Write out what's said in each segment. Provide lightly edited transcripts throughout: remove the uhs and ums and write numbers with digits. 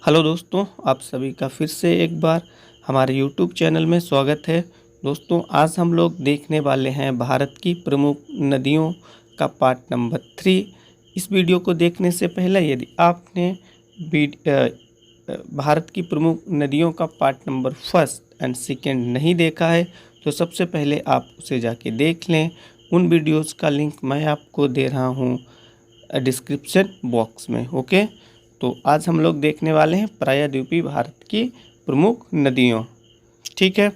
Hello दोस्तों, आप सभी का फिर से एक बार हमारे यूट्यूब चैनल में स्वागत है। दोस्तों, आज हम लोग देखने वाले हैं भारत की प्रमुख नदियों का पार्ट नंबर 3। इस वीडियो को देखने से पहले यदि आपने भारत की प्रमुख नदियों का पार्ट नंबर 1 एंड 2 नहीं देखा है तो सबसे पहले आप उसे जाके देख लें। उन वीडियोज़ का लिंक मैं आपको दे रहा हूँ डिस्क्रिप्शन बॉक्स में। ओके, तो आज हम लोग देखने वाले हैं प्रायद्वीपीय भारत की प्रमुख नदियों। ठीक है,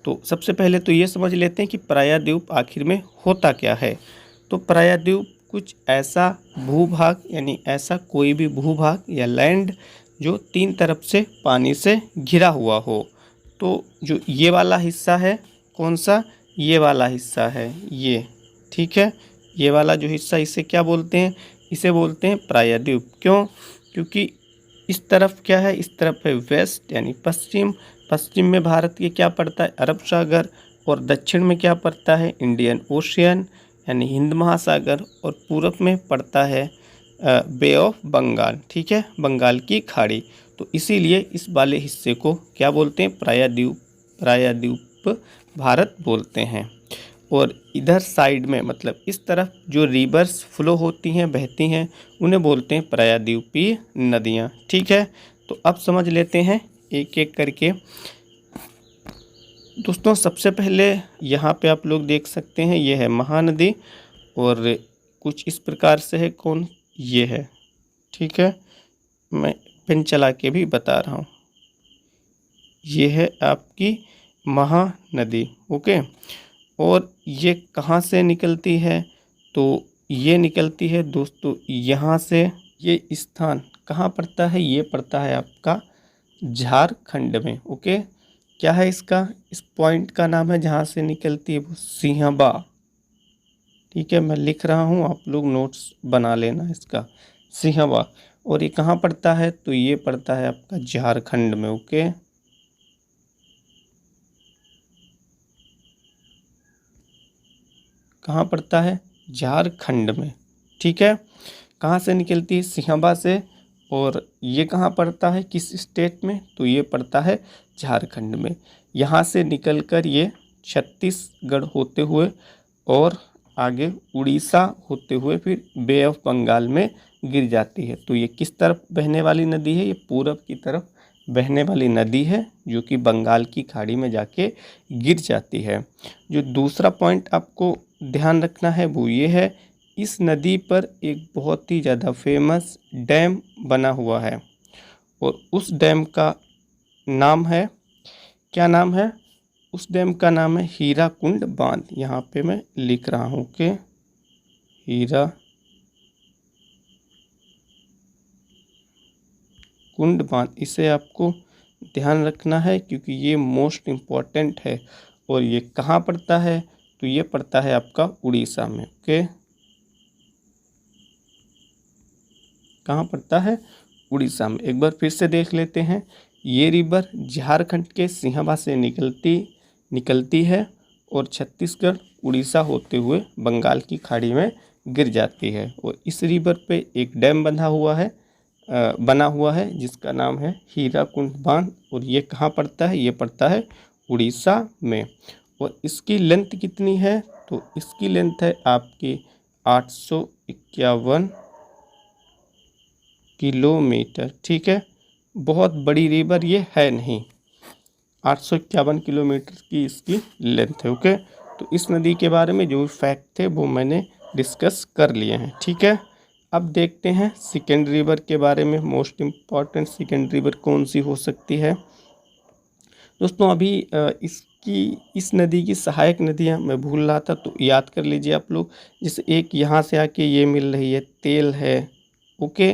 तो सबसे पहले तो ये समझ लेते हैं कि प्रायद्वीप आखिर में होता क्या है। तो प्रायद्वीप कुछ ऐसा भूभाग यानी ऐसा कोई भी भूभाग या लैंड जो 3 तरफ से पानी से घिरा हुआ हो। तो जो ये वाला हिस्सा है, कौन सा, ये वाला हिस्सा है ये। ठीक है, ये वाला जो हिस्सा, इसे क्या बोलते हैं, इसे बोलते हैं प्रायद्वीप। क्यों? क्योंकि इस तरफ क्या है, इस तरफ है वेस्ट यानी पश्चिम। पश्चिम में भारत के क्या पड़ता है, अरब सागर। और दक्षिण में क्या पड़ता है, इंडियन ओशियन यानी हिंद महासागर। और पूरब में पड़ता है बे ऑफ बंगाल। ठीक है, बंगाल की खाड़ी। तो इसीलिए इस वाले हिस्से को क्या बोलते हैं, प्रायद्वीप। प्रायद्वीप भारत बोलते हैं। और इधर साइड में मतलब इस तरफ जो रिवर्स फ्लो होती हैं, बहती हैं, उन्हें बोलते हैं प्रायद्वीपीय नदियाँ। ठीक है, तो अब समझ लेते हैं एक एक करके। दोस्तों, सबसे पहले यहाँ पे आप लोग देख सकते हैं, ये है महानदी और कुछ इस प्रकार से है। कौन, ये है। ठीक है, मैं पेन चला के भी बता रहा हूँ। ये है आपकी महानदी। ओके, और ये कहाँ से निकलती है, तो ये निकलती है दोस्तों यहाँ से। ये स्थान कहाँ पड़ता है, ये पड़ता है आपका झारखंड में। ओके, क्या है इसका, इस पॉइंट का नाम है जहाँ से निकलती है वो सिंहबा। ठीक है, मैं लिख रहा हूँ, आप लोग नोट्स बना लेना इसका, सिंहबा। और ये कहाँ पड़ता है, तो ये पड़ता है आपका झारखंड में। ओके, कहाँ पड़ता है, झारखंड में। ठीक है, कहाँ से निकलती है, सिंहबा से। और ये कहाँ पड़ता है, किस स्टेट में, तो ये पड़ता है झारखंड में। यहाँ से निकलकर ये छत्तीसगढ़ होते हुए और आगे उड़ीसा होते हुए फिर बे ऑफ बंगाल में गिर जाती है। तो ये किस तरफ बहने वाली नदी है, ये पूरब की तरफ बहने वाली नदी है जो कि बंगाल की खाड़ी में जाके गिर जाती है। जो दूसरा पॉइंट आपको ध्यान रखना है वो ये है, इस नदी पर एक बहुत ही ज़्यादा फेमस डैम बना हुआ है। और उस डैम का नाम है, क्या नाम है, उस डैम का नाम है हीराकुंड बांध। यहाँ पे मैं लिख रहा हूँ कि हीरा कुंड बांध। इसे आपको ध्यान रखना है क्योंकि ये मोस्ट इम्पॉर्टेंट है। और ये कहाँ पड़ता है, तो ये पड़ता है आपका उड़ीसा में। ओके, कहाँ पड़ता है, उड़ीसा में। एक बार फिर से देख लेते हैं। ये रिवर झारखंड के सिंहबा से निकलती है और छत्तीसगढ़ उड़ीसा होते हुए बंगाल की खाड़ी में गिर जाती है। और इस रिवर पे एक डैम बना हुआ है जिसका नाम है हीराकुंड बांध। और ये कहाँ पड़ता है, ये पड़ता है उड़ीसा में। और इसकी लेंथ कितनी है, तो इसकी लेंथ है आपकी 851 किलोमीटर। ठीक है, बहुत बड़ी रिवर ये है नहीं, 851 किलोमीटर की इसकी लेंथ है। ओके, तो इस नदी के बारे में जो फैक्ट थे वो मैंने डिस्कस कर लिए हैं। ठीक है, अब देखते हैं सेकेंड रिवर के बारे में। मोस्ट इम्पॉर्टेंट सेकेंड रिवर कौन सी हो सकती है दोस्तों। अभी इस नदी की सहायक नदियाँ मैं भूल रहा था, तो याद कर लीजिए आप लोग। जैसे एक यहाँ से आके ये मिल रही है, तेल है। ओके,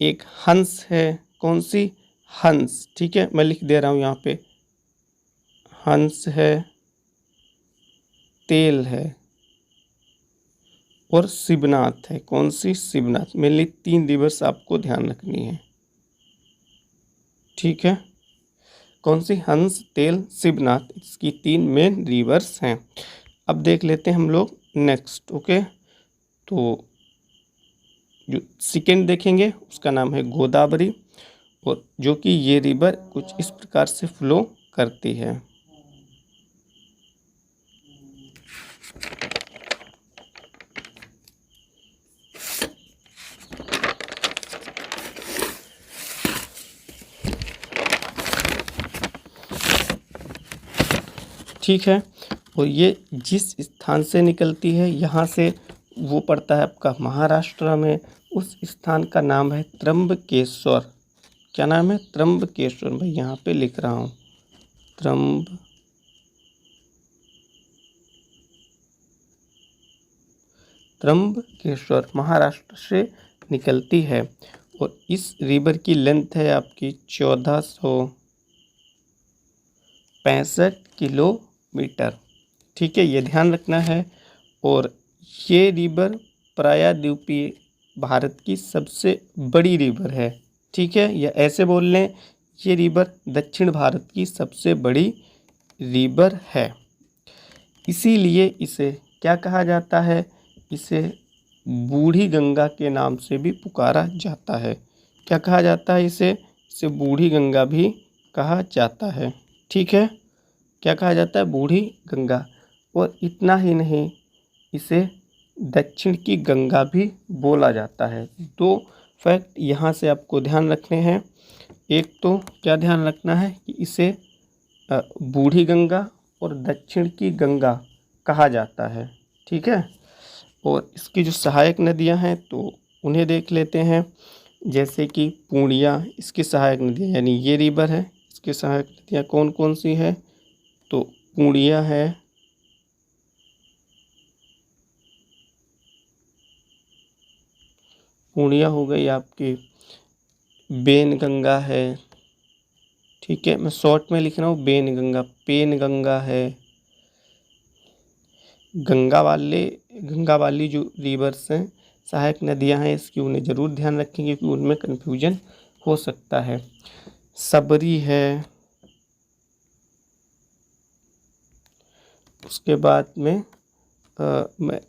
एक हंस है, कौन सी, हंस। ठीक है, मैं लिख दे रहा हूँ यहाँ पे, हंस है, तेल है और शिवनाथ है। कौन सी, शिवनाथ। मेनली 3 रिवर्स आपको ध्यान रखनी है। ठीक है, कौन सी, हंस, तेल, शिवनाथ, इसकी 3 मेन रिवर्स हैं। अब देख लेते हैं हम लोग नेक्स्ट। ओके, तो जो सेकेंड देखेंगे उसका नाम है गोदावरी। और जो कि ये रिवर कुछ इस प्रकार से फ्लो करती है। ठीक है, और ये जिस स्थान से निकलती है यहाँ से वो पड़ता है आपका महाराष्ट्र में। उस स्थान का नाम है त्र्यंबकेश्वर। क्या नाम है? त्र्यंबकेश्वर। भाई यहाँ पे लिख रहा हूँ त्र्यंबकेश्वर महाराष्ट्र से निकलती है। और इस रिवर की लेंथ है आपकी 1465 किलोमीटर। ठीक है, ये ध्यान रखना है। और ये रिवर प्रायद्वीपीय भारत की सबसे बड़ी रिवर है। ठीक है, या ऐसे बोल लें, ये रिवर दक्षिण भारत की सबसे बड़ी रिवर है। इसीलिए इसे क्या कहा जाता है? इसे बूढ़ी गंगा के नाम से भी पुकारा जाता है। क्या कहा जाता है इसे? इसे बूढ़ी गंगा भी कहा जाता है। ठीक है, क्या कहा जाता है? बूढ़ी गंगा। और इतना ही नहीं, इसे दक्षिण की गंगा भी बोला जाता है। दो फैक्ट यहाँ से आपको ध्यान रखने हैं। एक तो क्या ध्यान रखना है कि इसे बूढ़ी गंगा और दक्षिण की गंगा कहा जाता है। ठीक है, और इसकी जो सहायक नदियाँ हैं तो उन्हें देख लेते हैं। जैसे कि पूर्णिया इसकी सहायक नदियाँ, यानी ये रिवर है, इसकी सहायक नदियाँ कौन कौन सी है? तो पूर्णिया है, पूर्णिया हो गई आपकी, बेनगंगा है। ठीक है, मैं शॉर्ट में लिख रहा हूँ बेनगंगा, पेनगंगा है, गंगा वाली जो रिवर्स हैं, सहायक नदियाँ हैं इसकी, उन्हें ज़रूर ध्यान रखेंगे क्योंकि उनमें कन्फ्यूजन हो सकता है। सबरी है, उसके बाद में मैं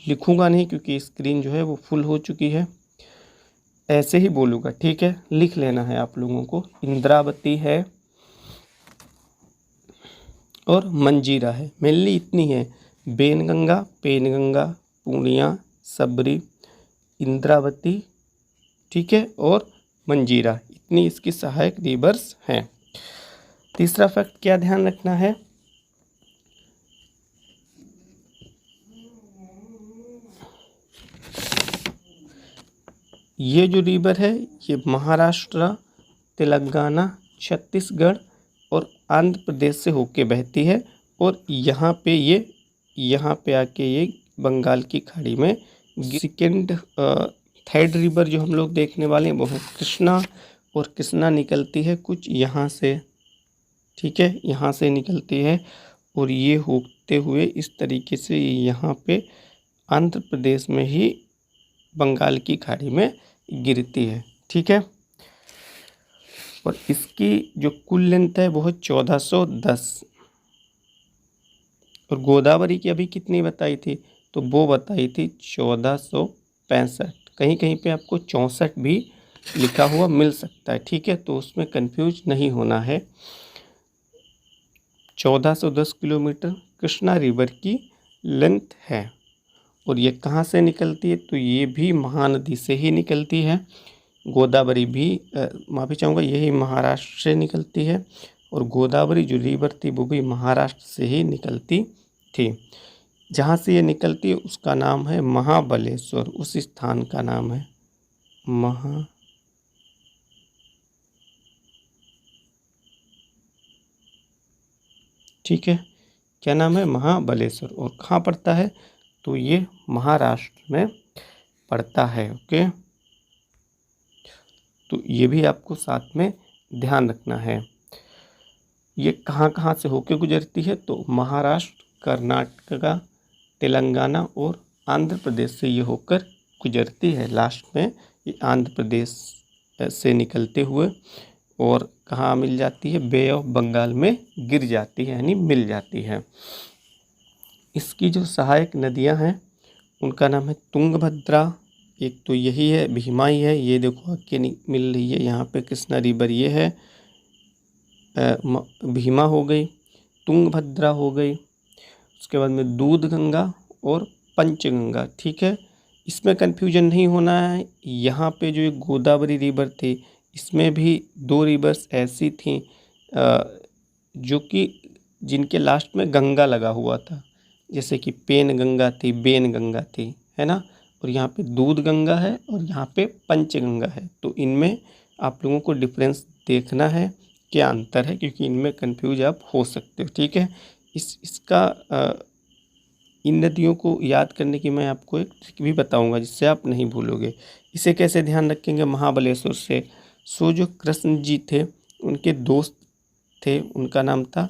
लिखूँगा नहीं क्योंकि स्क्रीन जो है वो फुल हो चुकी है, ऐसे ही बोलूँगा। ठीक है, लिख लेना है आप लोगों को। इंद्रावती है और मंजीरा है। मेनली इतनी है, बेनगंगा, पेनगंगा, पूर्णिया, सबरी, इंद्रावती, ठीक है, और मंजीरा, इतनी इसकी सहायक रिवर्स हैं। तीसरा फैक्ट क्या ध्यान रखना है? ये जो रिवर है ये महाराष्ट्र, तेलंगाना, छत्तीसगढ़ और आंध्र प्रदेश से होके बहती है। और यहाँ पे आके ये बंगाल की खाड़ी में सेकेंड थर्ड रिवर जो हम लोग देखने वाले हैं वो है कृष्णा। और कृष्णा निकलती है कुछ यहाँ से। ठीक है, यहाँ से निकलती है और ये होते हुए इस तरीके से यहाँ पे आंध्र प्रदेश में ही बंगाल की खाड़ी में गिरती है। ठीक है, और इसकी जो कुल लेंथ है वो है 1410। और गोदावरी की अभी कितनी बताई थी? तो वो बताई थी 1465। कहीं कहीं पे आपको 64 भी लिखा हुआ मिल सकता है। ठीक है, तो उसमें कंफ्यूज नहीं होना है। 1410 किलोमीटर कृष्णा रिवर की लेंथ है। और ये कहाँ से निकलती है? तो ये भी महानदी से ही निकलती है। गोदावरी भी माफ़ी चाहूँगा, यही महाराष्ट्र से निकलती है। और गोदावरी जो रिवर थी वो भी महाराष्ट्र से ही निकलती थी। जहाँ से ये निकलती है उसका नाम है महाबलेश्वर। उस स्थान का नाम है ठीक है, क्या नाम है? महाबलेश्वर। और कहाँ पड़ता है? तो ये महाराष्ट्र में पड़ता है। ओके, तो ये भी आपको साथ में ध्यान रखना है। ये कहाँ कहाँ से होके गुजरती है? तो महाराष्ट्र, कर्नाटक, तेलंगाना और आंध्र प्रदेश से ये होकर गुजरती है। लास्ट में ये आंध्र प्रदेश से निकलते हुए और कहाँ मिल जाती है? बे ऑफ बंगाल में गिर जाती है, यानी मिल जाती है। इसकी जो सहायक नदियाँ हैं उनका नाम है तुंगभद्रा, एक तो यही है, भीमा ही है, ये देखो आगे मिल रही है यहाँ पे कृष्णा रिवर, ये है भीमा हो गई, तुंगभद्रा हो गई, उसके बाद में दूध गंगा और पंचगंगा। ठीक है, इसमें कन्फ्यूजन नहीं होना है। यहाँ पे जो एक गोदावरी रिवर थी, इसमें भी 2 रिवर्स ऐसी थी जो कि जिनके लास्ट में गंगा लगा हुआ था, जैसे कि पेन गंगा थी, बेन गंगा थी, है ना। और यहाँ पे दूध गंगा है और यहाँ पे पंचगंगा है। तो इनमें आप लोगों को डिफरेंस देखना है, क्या अंतर है, क्योंकि इनमें कंफ्यूज आप हो सकते हो। ठीक है, इसका इन नदियों को याद करने की मैं आपको एक ट्रिक भी बताऊंगा जिससे आप नहीं भूलोगे। इसे कैसे ध्यान रखेंगे, महाबलेश्वर से जो कृष्ण जी थे उनके दोस्त थे, उनका नाम था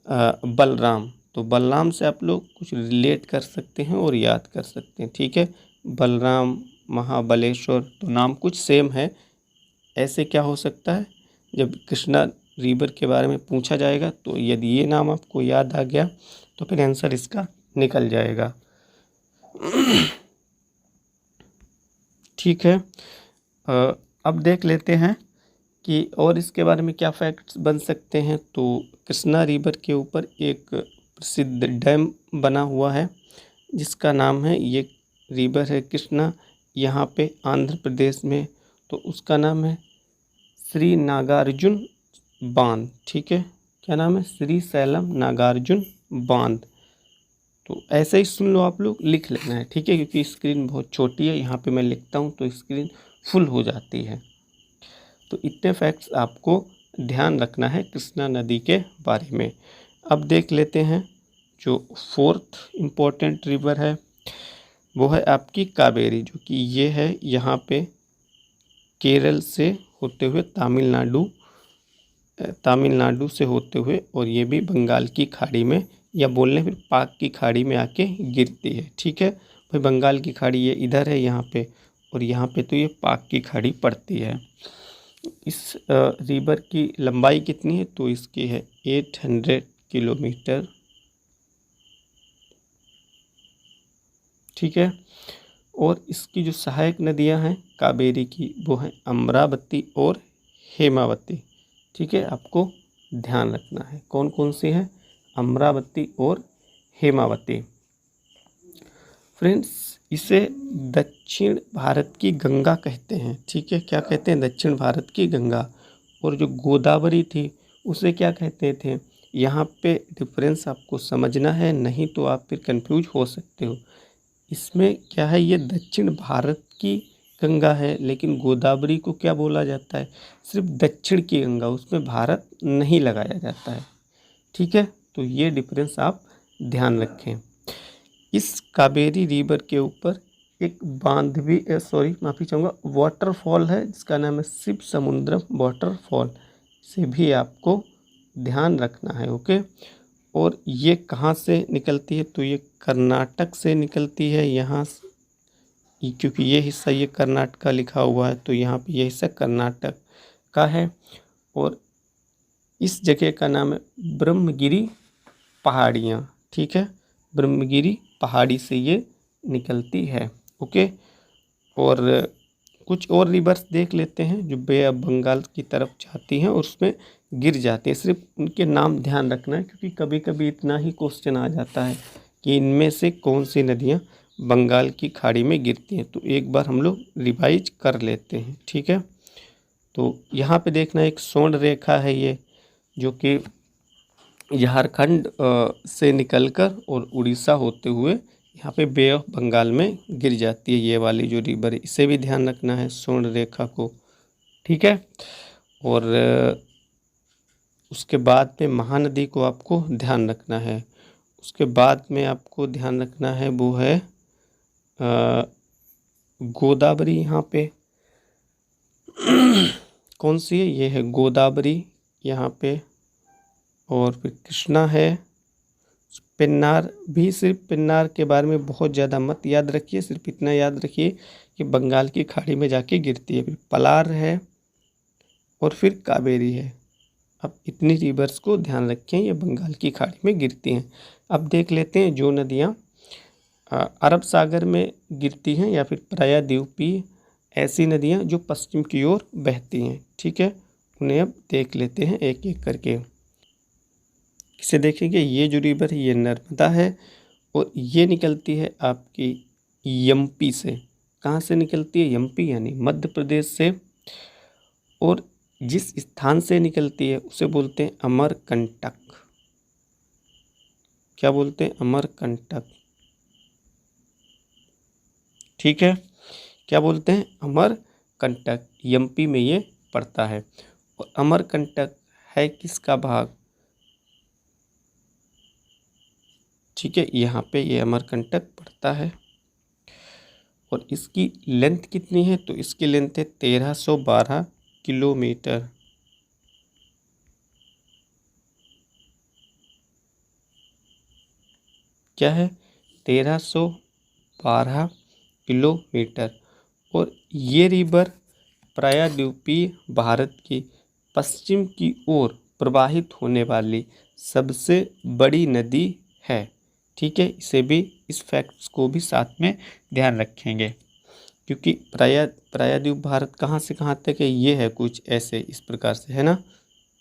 बलराम। तो बलराम से आप लोग कुछ रिलेट कर सकते हैं और याद कर सकते हैं। ठीक है, बलराम, महाबलेश्वर, तो नाम कुछ सेम है। ऐसे क्या हो सकता है, जब कृष्णा रिवर के बारे में पूछा जाएगा तो यदि ये नाम आपको याद आ गया तो फिर आंसर इसका निकल जाएगा। ठीक है, अब देख लेते हैं कि और इसके बारे में क्या फैक्ट्स बन सकते हैं। तो कृष्णा रिवर के ऊपर एक प्रसिद्ध डैम बना हुआ है जिसका नाम है, ये रिवर है कृष्णा, यहाँ पे आंध्र प्रदेश में, तो उसका नाम है श्री नागार्जुन बांध। ठीक है, क्या नाम है, श्री सैलम नागार्जुन बांध। तो ऐसे ही सुन लो, आप लोग लिख लेना है। ठीक है, क्योंकि स्क्रीन बहुत छोटी है, यहाँ पे मैं लिखता हूँ तो स्क्रीन फुल हो जाती है। तो इतने फैक्ट्स आपको ध्यान रखना है कृष्णा नदी के बारे में। अब देख लेते हैं जो 4th इम्पोर्टेंट रिवर है वो है आपकी कावेरी, जो कि ये है यहाँ पे केरल से होते हुए तमिलनाडु से होते हुए, और ये भी बंगाल की खाड़ी में, या बोलने फिर पाक की खाड़ी में आके गिरती है। ठीक है भाई, बंगाल की खाड़ी ये इधर है यहाँ पे, और यहाँ पे तो ये पाक की खाड़ी पड़ती है। इस रिवर की लंबाई कितनी है, तो इसकी है 800 किलोमीटर। ठीक है, और इसकी जो सहायक नदियां हैं कावेरी की, वो हैं अमरावती और हेमावती। ठीक है, आपको ध्यान रखना है कौन कौन सी है, अमरावती और हेमावती। फ्रेंड्स, इसे दक्षिण भारत की गंगा कहते हैं। ठीक है, क्या कहते हैं, दक्षिण भारत की गंगा। और जो गोदावरी थी उसे क्या कहते थे, यहाँ पे डिफरेंस आपको समझना है, नहीं तो आप फिर कंफ्यूज हो सकते हो। इसमें क्या है, ये दक्षिण भारत की गंगा है, लेकिन गोदावरी को क्या बोला जाता है, सिर्फ दक्षिण की गंगा, उसमें भारत नहीं लगाया जाता है। ठीक है, तो ये डिफरेंस आप ध्यान रखें। इस कावेरी रिवर के ऊपर एक बांध भी, माफ़ी चाहूँगा, वाटरफॉल है जिसका नाम है शिव समुद्रम वाटरफॉल। से भी आपको ध्यान रखना है। ओके, और ये कहाँ से निकलती है, तो ये कर्नाटक से निकलती है। यहाँ क्योंकि ये हिस्सा ये कर्नाटक का लिखा हुआ है, तो यहाँ पे ये हिस्सा कर्नाटक का है। और इस जगह का नाम है ब्रह्मगिरी पहाड़ियाँ। ठीक है, ब्रह्मगिरी पहाड़ी से ये निकलती है। ओके, और कुछ और रिवर्स देख लेते हैं जो बे ऑफ बंगाल की तरफ जाती हैं और उसमें गिर जाती हैं। सिर्फ उनके नाम ध्यान रखना है, क्योंकि कभी कभी इतना ही क्वेश्चन आ जाता है कि इनमें से कौन सी नदियाँ बंगाल की खाड़ी में गिरती हैं। तो एक बार हम लोग रिवाइज कर लेते हैं। ठीक है, तो यहाँ पे देखना, एक स्वर्ण रेखा है ये, जो कि झारखंड से निकलकर और उड़ीसा होते हुए यहाँ पे बे ऑफ बंगाल में गिर जाती है। ये वाली जो रिवर है, इसे भी ध्यान रखना है, स्वर्ण रेखा को। ठीक है, और उसके बाद में महानदी को आपको ध्यान रखना है। उसके बाद में आपको ध्यान रखना है वो है गोदावरी। यहाँ पे कौन सी है, ये है गोदावरी यहाँ पे। और फिर कृष्णा है, पेन्नार भी, सिर्फ पेन्नार के बारे में बहुत ज़्यादा मत याद रखिए, सिर्फ इतना याद रखिए कि बंगाल की खाड़ी में जाके गिरती है। फिर पलार है और फिर कावेरी है। अब इतनी रिवर्स को ध्यान रखें, ये बंगाल की खाड़ी में गिरती हैं। अब देख लेते हैं जो नदियाँ अरब सागर में गिरती हैं या फिर प्रायद्वीपीय ऐसी नदियाँ जो पश्चिम की ओर बहती हैं। ठीक है, उन्हें अब देख लेते हैं एक एक करके। इसे देखेंगे, ये जो रिवर है ये नर्मदा है और ये निकलती है आपकी एमपी से। कहाँ से निकलती है? एमपी यानी मध्य प्रदेश से। और जिस स्थान से निकलती है उसे बोलते हैं अमरकंटक। क्या बोलते हैं? अमरकंटक। ठीक है, क्या बोलते हैं? अमरकंटक। एमपी में ये पड़ता है। और अमरकंटक है किसका भाग? ठीक है, यहाँ पे ये अमरकंटक पड़ता है। और इसकी लेंथ कितनी है? तो इसकी लेंथ है 1312 किलोमीटर। क्या है? 1312 किलोमीटर। और ये रिवर प्रायद्वीपीय भारत की पश्चिम की ओर प्रवाहित होने वाली सबसे बड़ी नदी है। ठीक है, इसे भी, इस फैक्ट्स को भी साथ में ध्यान रखेंगे, क्योंकि प्रायद्वीप भारत कहाँ से कहाँ तक है? ये है कुछ ऐसे, इस प्रकार से है ना,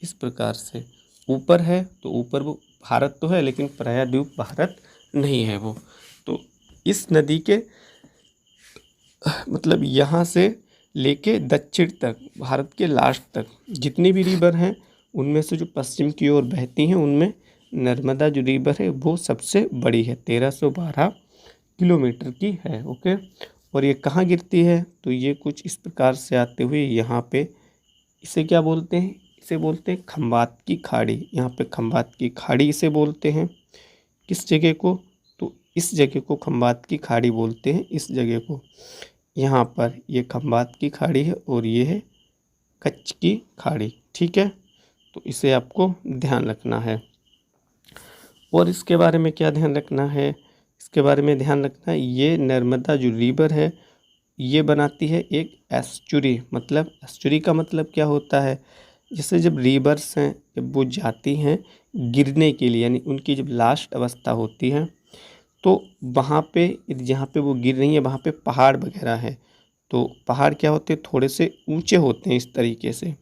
इस प्रकार से ऊपर है तो ऊपर वो भारत तो है लेकिन प्रायद्वीप भारत नहीं है वो। तो इस नदी के मतलब यहाँ से लेके दक्षिण तक, भारत के लास्ट तक जितनी भी रिवर हैं उनमें से जो पश्चिम की ओर बहती हैं उनमें नर्मदा जो रिवर है वो सबसे बड़ी है, 1312 किलोमीटर की है। ओके, और ये कहाँ गिरती है? तो ये कुछ इस प्रकार से आते हुए यहाँ पे, इसे क्या बोलते हैं? इसे बोलते हैं खंबात की खाड़ी। यहाँ पे खंबात की खाड़ी इसे बोलते हैं। किस जगह को? तो इस जगह को खंबात की खाड़ी बोलते हैं, इस जगह को। यहाँ पर ये खंबात की खाड़ी है और ये है कच्छ की खाड़ी। ठीक है, तो इसे आपको ध्यान रखना है। और इसके बारे में क्या ध्यान रखना है? इसके बारे में ध्यान रखना है, ये नर्मदा जो रिवर है ये बनाती है एक एस्चुरी। मतलब एस्चुरी का मतलब क्या होता है? जैसे जब रिवर्स हैं, जब वो जाती हैं गिरने के लिए, यानी उनकी जब लास्ट अवस्था होती है तो वहाँ पे, जहाँ पे वो गिर रही है वहाँ पे पहाड़ वगैरह है। तो पहाड़ क्या होते हैं? थोड़े से ऊंचे होते हैं इस तरीके से।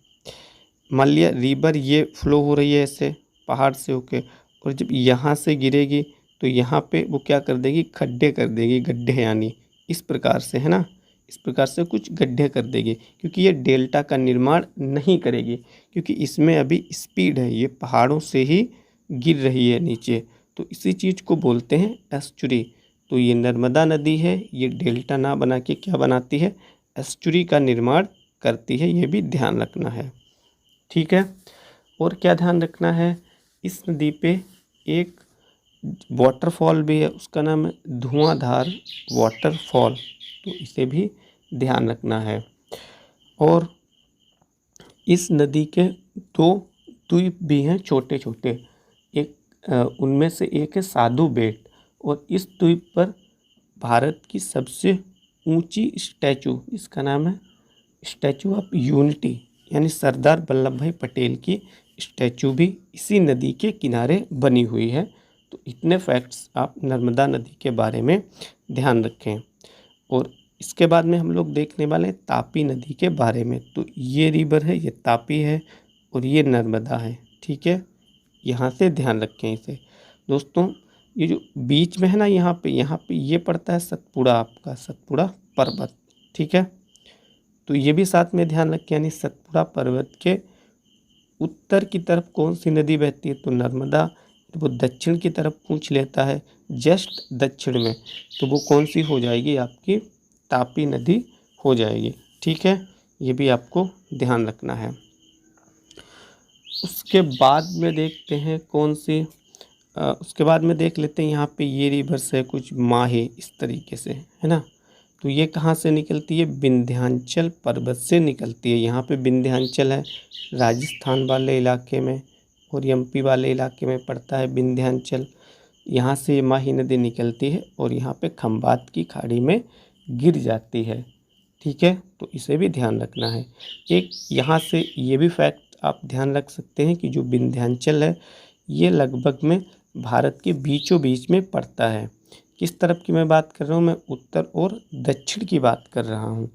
मान लिया रिवर ये फ्लो हो रही है ऐसे पहाड़ से होके, और जब यहाँ से गिरेगी तो यहाँ पे वो क्या कर देगी? खड्डे कर देगी, गड्ढे, यानी इस प्रकार से, है ना, इस प्रकार से कुछ गड्ढे कर देगी, क्योंकि ये डेल्टा का निर्माण नहीं करेगी, क्योंकि इसमें अभी स्पीड है, ये पहाड़ों से ही गिर रही है नीचे। तो इसी चीज़ को बोलते हैं एस्चुरी। तो ये नर्मदा नदी है, ये डेल्टा ना बना के क्या बनाती है? एस्चुरी का निर्माण करती है, ये भी ध्यान रखना है। ठीक है, और क्या ध्यान रखना है? इस नदी पे एक वाटरफॉल भी है, उसका नाम है धुआंधार वाटरफॉल। तो इसे भी ध्यान रखना है। और इस नदी के दो द्वीप भी हैं छोटे छोटे। एक उनमें से एक है साधु बेट, और इस द्वीप पर भारत की सबसे ऊंची स्टैचू, इसका नाम है स्टैचू ऑफ यूनिटी, यानी सरदार वल्लभ भाई पटेल की स्टैचू भी इसी नदी के किनारे बनी हुई है। तो इतने फैक्ट्स आप नर्मदा नदी के बारे में ध्यान रखें। और इसके बाद में हम लोग देखने वाले हैं तापी नदी के बारे में। तो ये रिवर है, ये तापी है और ये नर्मदा है। ठीक है, यहाँ से ध्यान रखें इसे दोस्तों। ये जो बीच में है ना, यहाँ पे ये पड़ता है सतपुड़ा, आपका सतपुड़ा पर्वत। ठीक है, तो ये भी साथ में ध्यान रखें, यानी सतपुड़ा पर्वत के उत्तर की तरफ कौन सी नदी बहती है? तो नर्मदा। वो दक्षिण की तरफ पूछ लेता है, जस्ट दक्षिण में, तो वो कौन सी हो जाएगी? आपकी तापी नदी हो जाएगी। ठीक है, ये भी आपको ध्यान रखना है। उसके बाद में देखते हैं कौन सी, उसके बाद में देख लेते हैं यहाँ पे ये रिवर्स है कुछ माहे, इस तरीके से, है ना। तो ये कहाँ से निकलती है? विंध्याचल पर्वत से निकलती है। यहाँ पे विंध्याचल है राजस्थान वाले इलाके में, और एमपी वाले इलाके में पड़ता है विंध्याचल। यहाँ से ये माही नदी निकलती है और यहाँ पे खंबात की खाड़ी में गिर जाती है। ठीक है, तो इसे भी ध्यान रखना है। एक यहाँ से ये भी फैक्ट आप ध्यान रख सकते हैं कि जो विंध्याचल है ये लगभग में भारत के बीचों बीच में पड़ता है। किस तरफ की मैं बात कर रहा हूँ, मैं उत्तर और दक्षिण की बात कर रहा हूँ।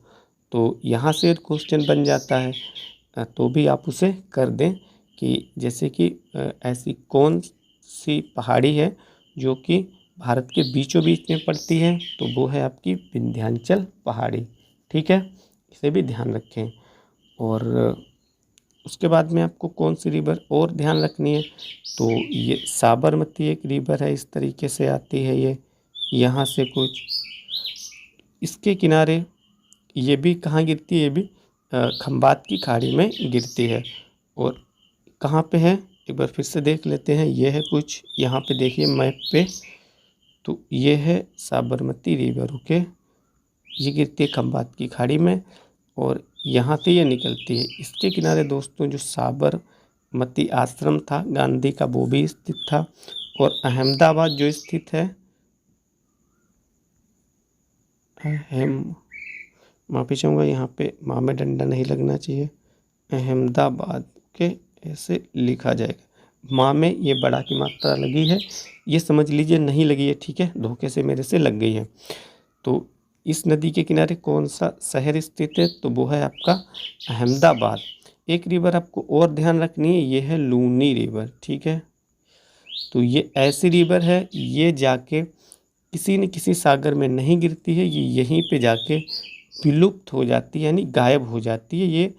तो यहाँ से क्वेश्चन बन जाता है, तो भी आप उसे कर दें कि जैसे कि ऐसी कौन सी पहाड़ी है जो कि भारत के बीचों बीच में पड़ती है, तो वो है आपकी विंध्याचल पहाड़ी। ठीक है, इसे भी ध्यान रखें। और उसके बाद में आपको कौन सी रिवर और ध्यान रखनी है, तो ये साबरमती एक रिवर है, इस तरीके से आती है ये यहाँ से कुछ इसके किनारे। ये भी कहाँ गिरती है, ये भी खंबात की खाड़ी में गिरती है। और कहाँ पे है, एक बार फिर से देख लेते हैं। ये है कुछ यहाँ पे देखिए मैप पे, तो ये है साबरमती रिवर। ओके, ये गिरती है खंबात की खाड़ी में और यहाँ से ये निकलती है। इसके किनारे दोस्तों जो साबरमती आश्रम था गांधी का, वो भी स्थित था। और अहमदाबाद जो स्थित है, माफ़ी चाहूँगा, यहाँ पे माँ में डंडा नहीं लगना चाहिए, अहमदाबाद के ऐसे लिखा जाएगा। माँ में ये बड़ा की मात्रा लगी है, ये समझ लीजिए नहीं लगी है। ठीक है, धोखे से मेरे से लग गई है। तो इस नदी के किनारे कौन सा शहर स्थित है, तो वो है आपका अहमदाबाद। एक रिवर आपको और ध्यान रखनी है, ये है लूनी रिवर। ठीक है, तो ये ऐसी रिवर है, ये जाके किसी न किसी सागर में नहीं गिरती है, ये यहीं पे जाके विलुप्त हो जाती है, यानी गायब हो जाती है। ये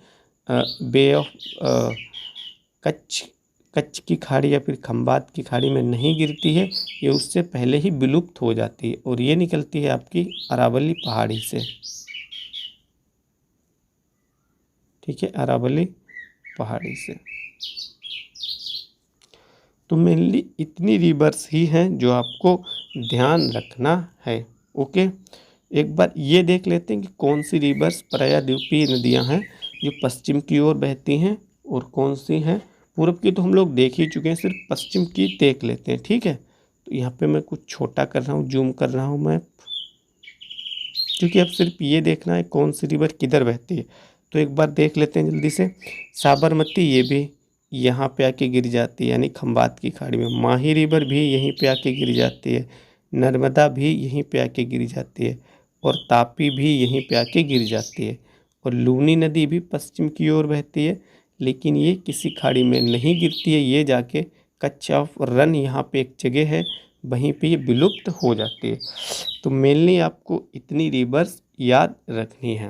बे ऑफ कच्छ की खाड़ी या फिर खंबात की खाड़ी में नहीं गिरती है, ये उससे पहले ही विलुप्त हो जाती है। और ये निकलती है आपकी अरावली पहाड़ी से। ठीक है, अरावली पहाड़ी से। तो मेनली इतनी रिवर्स ही हैं जो आपको ध्यान रखना है। ओके, एक बार ये देख लेते हैं कि कौन सी रिवर्स प्रायद्वीपीय नदियां हैं जो पश्चिम की ओर बहती हैं और कौन सी हैं पूर्व की। तो हम लोग देख ही चुके हैं, सिर्फ पश्चिम की देख लेते हैं। ठीक है, तो यहाँ पे मैं कुछ छोटा कर रहा हूँ, जूम कर रहा हूँ मैं, क्योंकि अब सिर्फ ये देखना है कौन सी रिवर किधर बहती है। तो एक बार देख लेते हैं जल्दी से। साबरमती ये भी यहाँ पे आके गिर जाती है, यानी खंबात की खाड़ी में। माही रिवर भी यहीं पे आके गिर जाती है, नर्मदा भी यहीं पे आके गिर जाती है, और तापी भी यहीं पे आके गिर जाती है। और लूनी नदी भी पश्चिम की ओर बहती है, लेकिन ये किसी खाड़ी में नहीं गिरती है, ये जाके कच्छ ऑफ रन यहाँ पे एक जगह है, वहीं पे ये विलुप्त हो जाती है। तो मेनली आपको इतनी रिवर्स याद रखनी है।